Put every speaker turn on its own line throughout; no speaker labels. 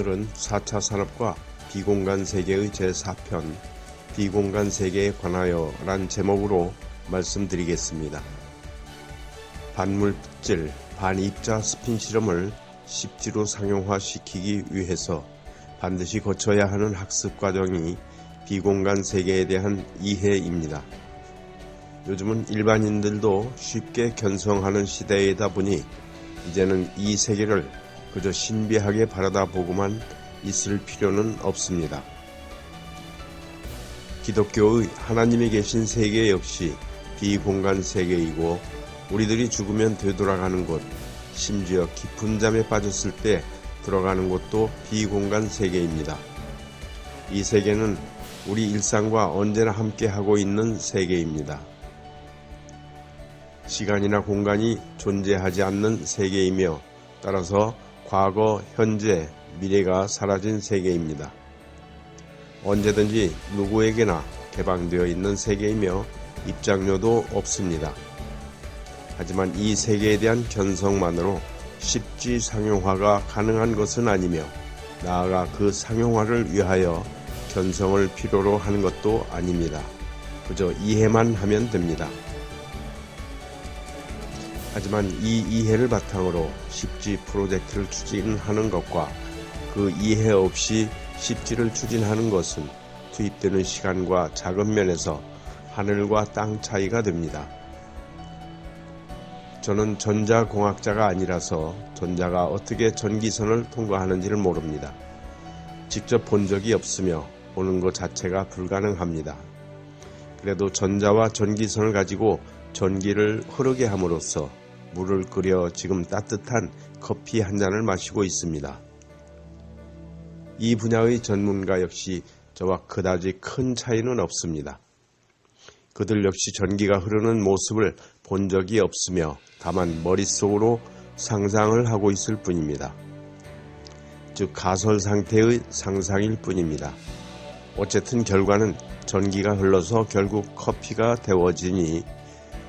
오늘은 4차 산업과 비공간 세계의 제4편 비공간 세계에 관하여 란 제목으로 말씀드리겠습니다. 반물질, 반입자 스핀 실험을 십지로 상용화시키기 위해서 반드시 거쳐야 하는 학습 과정이 비공간 세계에 대한 이해입니다. 요즘은 일반인들도 쉽게 견성하는 시대이다 보니 이제는 이 세계를 그저 신비하게 바라다 보고만 있을 필요는 없습니다. 기독교의 하나님이 계신 세계 역시 비공간 세계이고 우리들이 죽으면 되돌아가는 곳, 심지어 깊은 잠에 빠졌을 때 들어가는 곳도 비공간 세계입니다. 이 세계는 우리 일상과 언제나 함께하고 있는 세계입니다. 시간이나 공간이 존재하지 않는 세계이며 따라서 과거, 현재, 미래가 사라진 세계입니다. 언제든지 누구에게나 개방되어 있는 세계이며 입장료도 없습니다. 하지만 이 세계에 대한 견성만으로 십지 상용화가 가능한 것은 아니며 나아가 그 상용화를 위하여 견성을 필요로 하는 것도 아닙니다. 그저 이해만 하면 됩니다. 하지만 이 이해를 바탕으로 십지 프로젝트를 추진하는 것과 그 이해 없이 십지를 추진하는 것은 투입되는 시간과 자금 면에서 하늘과 땅 차이가 됩니다. 저는 전자공학자가 아니라서 전자가 어떻게 전기선을 통과하는지를 모릅니다. 직접 본 적이 없으며 보는 것 자체가 불가능합니다. 그래도 전자와 전기선을 가지고 전기를 흐르게 함으로써 물을 끓여 지금 따뜻한 커피 한 잔을 마시고 있습니다. 이 분야의 전문가 역시 저와 그다지 큰 차이는 없습니다. 그들 역시 전기가 흐르는 모습을 본 적이 없으며 다만 머릿속으로 상상을 하고 있을 뿐입니다. 즉 가설 상태의 상상일 뿐입니다. 어쨌든 결과는 전기가 흘러서 결국 커피가 데워지니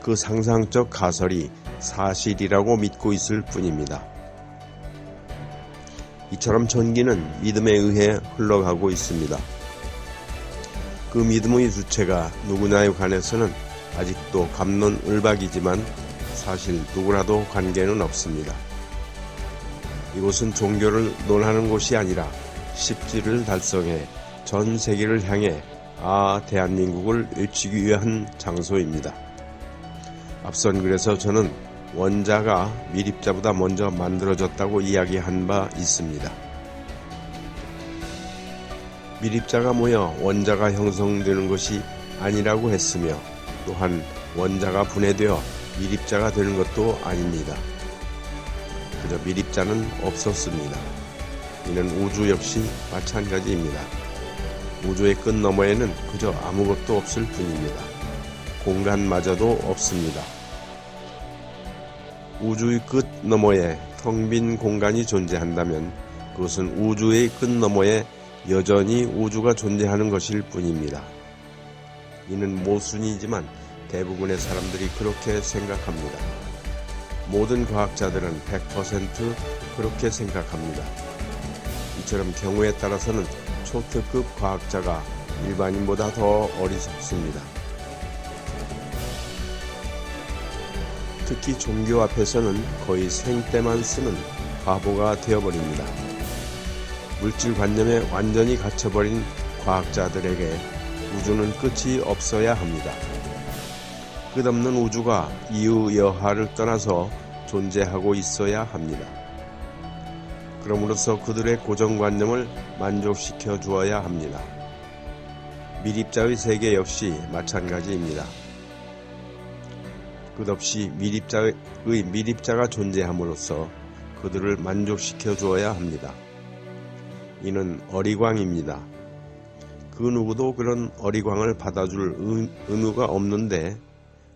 그 상상적 가설이 사실이라고 믿고 있을 뿐입니다. 이처럼 전기는 믿음에 의해 흘러가고 있습니다. 그 믿음의 주체가 누구냐에 관해서는 아직도 갑론을박이지만 사실 누구라도 관계는 없습니다. 이곳은 종교를 논하는 곳이 아니라 십지를 달성해 전 세계를 향해 대한민국을 외치기 위한 장소입니다. 앞선 글에서 저는 원자가 미립자보다 먼저 만들어졌다고 이야기한 바 있습니다. 미립자가 모여 원자가 형성되는 것이 아니라고 했으며 또한 원자가 분해되어 미립자가 되는 것도 아닙니다. 그저 미립자는 없었습니다. 이는 우주 역시 마찬가지입니다. 우주의 끝 너머에는 그저 아무것도 없을 뿐입니다. 공간마저도 없습니다. 우주의 끝 너머에 텅 빈 공간이 존재한다면 그것은 우주의 끝 너머에 여전히 우주가 존재하는 것일 뿐입니다. 이는 모순이지만 대부분의 사람들이 그렇게 생각합니다. 모든 과학자들은 100% 그렇게 생각합니다. 이처럼 경우에 따라서는 초특급 과학자가 일반인보다 더 어리석습니다. 특히 종교 앞에서는 거의 생떼만 쓰는 바보가 되어버립니다. 물질관념에 완전히 갇혀버린 과학자들에게 우주는 끝이 없어야 합니다. 끝없는 우주가 이유 여하를 떠나서 존재하고 있어야 합니다. 그럼으로써 그들의 고정관념을 만족시켜 주어야 합니다. 미립자의 세계 역시 마찬가지입니다. 끝없이 미립자가 존재함으로써 그들을 만족시켜 주어야 합니다. 이는 어리광입니다. 그 누구도 그런 어리광을 받아줄 의무가 없는데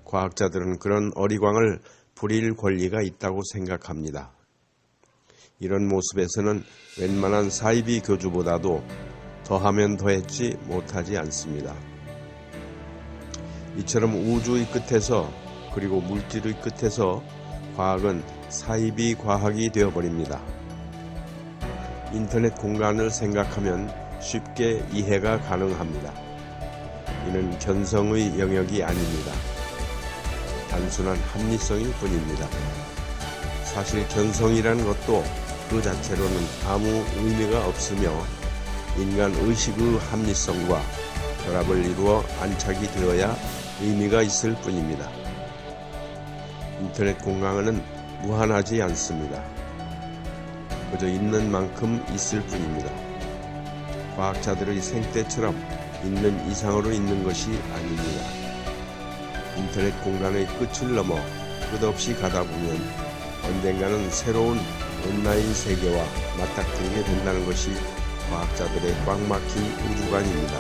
과학자들은 그런 어리광을 부릴 권리가 있다고 생각합니다. 이런 모습에서는 웬만한 사이비 교주보다도 더하면 더했지 못하지 않습니다. 이처럼 우주의 끝에서 그리고 물질의 끝에서 과학은 사이비 과학이 되어버립니다. 인터넷 공간을 생각하면 쉽게 이해가 가능합니다. 이는 견성의 영역이 아닙니다. 단순한 합리성일 뿐입니다. 사실 견성이라는 것도 그 자체로는 아무 의미가 없으며 인간 의식의 합리성과 결합을 이루어 안착이 되어야 의미가 있을 뿐입니다. 인터넷 공간은 무한하지 않습니다. 그저 있는 만큼 있을 뿐입니다. 과학자들의 생태처럼 있는 이상으로 있는 것이 아닙니다. 인터넷 공간의 끝을 넘어 끝없이 가다 보면 언젠가는 새로운 온라인 세계와 맞닥뜨리게 된다는 것이 과학자들의 꽉 막힌 우주관입니다.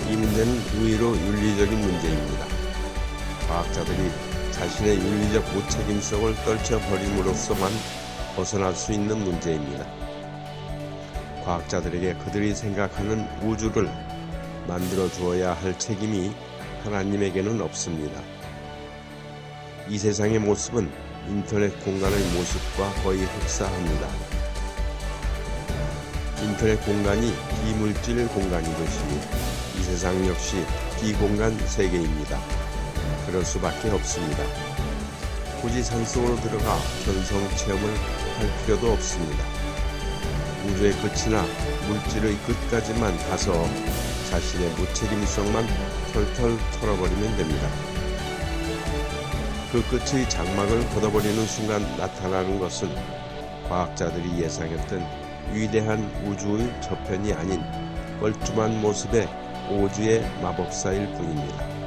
이 문제는 의외로 윤리적인 문제입니다. 과학자들이 자신의 윤리적 무책임성을 떨쳐버림으로써만 벗어날 수 있는 문제입니다. 과학자들에게 그들이 생각하는 우주를 만들어 주어야 할 책임이 하나님에게는 없습니다. 이 세상의 모습은 인터넷 공간의 모습과 거의 흡사합니다. 인터넷 공간이 비물질 공간이듯이 이 세상 역시 비공간 세계입니다. 그럴 수밖에 없습니다. 굳이 산속으로 들어가 견성 체험을 할 필요도 없습니다. 우주의 끝이나 물질의 끝까지만 가서 자신의 무책임성만 털털 털어버리면 됩니다. 그 끝의 장막을 걷어버리는 순간 나타나는 것은 과학자들이 예상했던 위대한 우주의 저편이 아닌 뻘쭘한 모습의 오즈의 마법사일 뿐입니다.